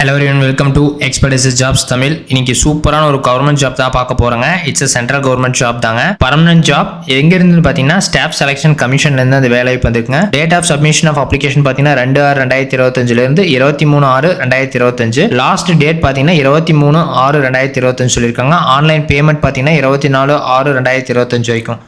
Hello everyone, welcome to Expertise Jobs Tamil. இன்னைக்கு சூப்பரான ஒரு கவர்மெண்ட் ஜாப் தான் பார்க்க போறோங்க. It's a central government job தாங்க. Permanent job. எங்க இருந்து பாத்தீங்கன்னா ஸ்டாஃப் செலக்ஷன் கமிஷன்ல இருந்து அந்த வேலையை வந்திருக்குங்க. Date of submission of application பாத்தீங்கன்னா 2/6/2025 ல இருந்து 23/6/2025. லாஸ்ட் டேட் பாத்தீங்கன்னா 23/6/2025 சொல்லிருக்காங்க. ஆன்லைன் பேமெண்ட் பாத்தீங்கன்னா 24/6/2025 வரைக்கும்.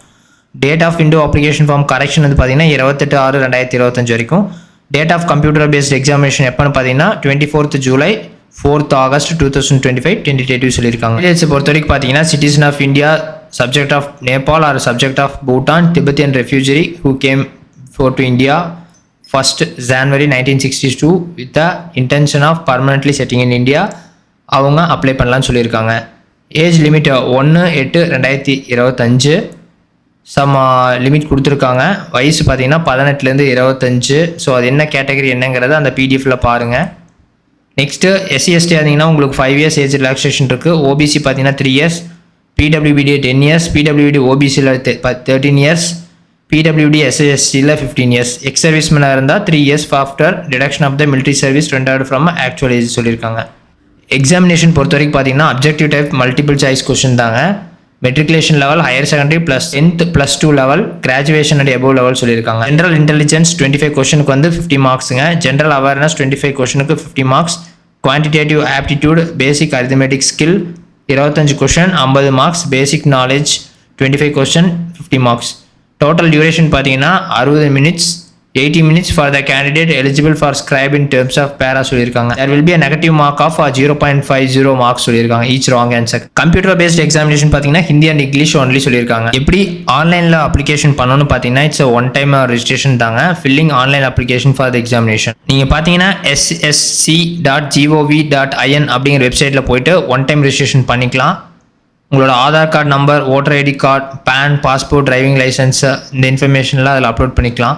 Date of window application form correction வந்து பாத்தீங்கன்னா 28/6/2025 வரைக்கும். Date of computer based examination எப்போன்னு பார்த்தீங்கன்னா 24th July 4th August 2025 tentative சொல்லியிருக்காங்க. டீடைல்ஸ் பொறுத்த வரைக்கும் பார்த்தீங்கன்னா citizen of India, subject of Nepal or subject of Bhutan, Tibetan refugee who came to India 1st January 1962 with the intention of permanently settling in India அவங்க apply பண்ணலான்னு சொல்லியிருக்காங்க. Age limit 1/8/2025 some limit கொடுத்துருக்காங்க. வயசு பார்த்தீங்கன்னா 18லேருந்து 25. ஸோ அது என்ன கேட்டகரி என்னங்கிறத அந்த பிடிஎஃப்ல பாருங்கள். நெக்ஸ்ட்டு SC/ST ஆனீங்கன்னா உங்களுக்கு 5 years ஏஜ் ரிலாக்ஸேஷன் இருக்குது. ஓபிசி பார்த்தீங்கன்னா 3 years, பிடபிள்யூபிடி 10 years, பிடபிள்யூபிடி ஓபிசியில் 13 years, பிடபிள்யூடி SC/STயில் 15 years. எக்ஸ் சர்வீஸ்மேனாக இருந்தால் 3 years after deduction of the military service ரெண்டாவது ஃப்ரம் ஆக்சுவல் ஏஜ் சொல்லியிருக்காங்க. எக்ஸாமினேஷன் பொறுத்த வரைக்கும் பார்த்தீங்கன்னா objective type multiple choice question தாங்க. Matriculation level, higher secondary plus 10th +2 level, graduation and above level சொல்லியிருக்காங்க. ஜென்ரல் இன்டெலிஜென்ஸ் 25 கொஸ்டினுக்கு வந்து 50 மார்க்ஸுங்க. ஜென்ரல் அவேர்னஸ் 25 கொஸ்டினுக்கு 50 marks. Quantitative aptitude, basic arithmetic skill 25 question 50 marks. Basic knowledge 25 question 50 marks. Total duration பார்த்தீங்கன்னா 60 minutes, 80 minutes for the candidate eligible for scribe in terms of para சொல்லியிருக்காங்க. There will be a negative mark of 0.50 marks சொல்லியிருக்காங்க each wrong answer. Computer based examination பார்த்தீங்கன்னா Hindi and English only சொல்லியிருக்காங்க. எப்படி ஆன்லைனில் application பண்ணணும்னு பார்த்தீங்கன்னா it's one time registration தாங்க. Filling online application for the examination. நீங்கள் பார்த்தீங்கன்னா ssc.gov.in அப்படிங்கிற வெப்சைட்டில் போயிட்டு ஒன் டைம் ரெஜிஸ்ட்ரேஷன் பண்ணிக்கலாம். உங்களோட Aadhaar card number, voter ID card, PAN, passport, driving licence இந்த இன்ஃபர்மேஷன்லாம் அதில் அப்லோட் பண்ணிக்கலாம்.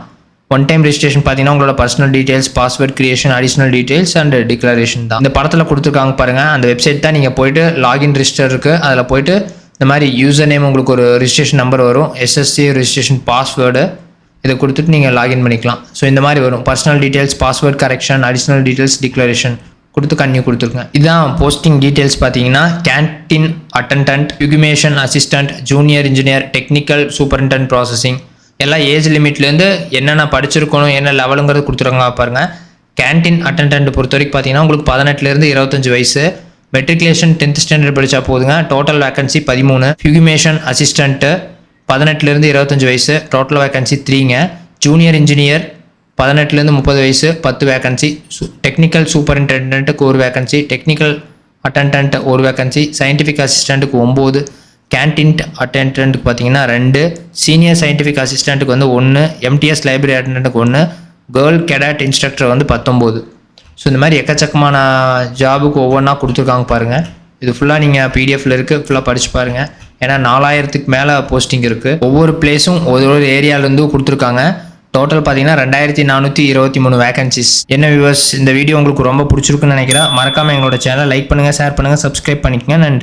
ஒன் டைம் ரெஜிஸ்ட்ரேஷன் பார்த்தீங்கன்னா உங்களோட personal details, password creation, additional details and declaration தான். இந்த படத்தில் கொடுத்துருக்காங்க பாருங்கள், அந்த வெப்சைட் தான். நீங்கள் போயிட்டு லாகின் ரெஜிஸ்டர் இருக்குது, அதில் போயிட்டு இந்த மாதிரி யூசர் நேம் உங்களுக்கு ஒரு ரெஜிஸ்ட்ரேஷன் நம்பர் வரும், SSC ரெஜிஸ்ட்ரேஷன் பாஸ்வேர்டு இதை கொடுத்துட்டு நீங்கள் லாகின் பண்ணிக்கலாம். ஸோ இந்த மாதிரி வரும். Personal details, password correction, additional details, declaration கொடுத்து கன்னியூ கொடுத்துருங்க. இதுதான் போஸ்டிங் டீடைல்ஸ். பார்த்தீங்கன்னா canteen attendant, fumigation assistant, junior engineer, technical superintendent processing எல்லாம் ஏஜ் லிமிட்லேருந்து என்னென்ன படிச்சிருக்கணும் என்ன லெவலுங்கிறது கொடுத்துருக்காங்க பாருங்கள். கேன்டீன் அட்டெண்டன்ட் பொறுத்த வரைக்கும் பார்த்தீங்கன்னா உங்களுக்கு 18லேருந்து 25 வயசு. மெட்ரிகுலேஷன் 10th ஸ்டாண்டர்ட் படித்தா போதுங்க. Total vacancy 13. ஃபியூமிகேஷன் அசிஸ்டண்ட்டு 18லேருந்து 25 வயசு, டோட்டல் வேகன்சி 3ங்க. ஜூனியர் இன்ஜினியர் 18லேருந்து 30 வயசு, 10 வேகன்சி. டெக்னிக்கல் சூப்பரிண்டென்டென்ட்டுக்கு 1 vacancy, technical attendant 1 vacancy, scientific அசிஸ்டண்ட்டுக்கு 9, கேன்டீன் அட்டெண்டன்ட்டுக்கு பார்த்தீங்கன்னா 2, சீனியர் சயின்டிஃபிக் அசிஸ்டண்ட்டுக்கு வந்து 1, MTS லைப்ரரி அட்டெண்டன்ட்டுக்கு 1, கேர்ள் கேடட் இன்ஸ்ட்ரக்டர் வந்து 19. ஸோ இந்த மாதிரி எக்கச்சக்கமான ஜாபுக்கு ஒவ்வொன்றா கொடுத்துருக்காங்க பாருங்கள். இது ஃபுல்லாக நீங்கள் பிடிஎஃப்ல இருக்குது, ஃபுல்லாக படித்து பாருங்கள். ஏன்னா 4000க்கு மேலே போஸ்டிங் இருக்குது. ஒவ்வொரு பிளேஸும் ஒரு ஏரியாவிலேருந்து கொடுத்துருக்காங்க. டோட்டல் பார்த்தீங்கன்னா 2423 வேகன்சிஸ். என்ன வியூவர்ஸ், இந்த வீடியோ உங்களுக்கு ரொம்ப பிடிச்சிருக்குன்னு நினைக்கிறேன். மறக்காமல் எங்களோட சேனலை லைக் பண்ணுங்கள், ஷேர் பண்ணுங்கள், சப்ஸ்கிரைப் பண்ணிக்கங்க. நன்றி.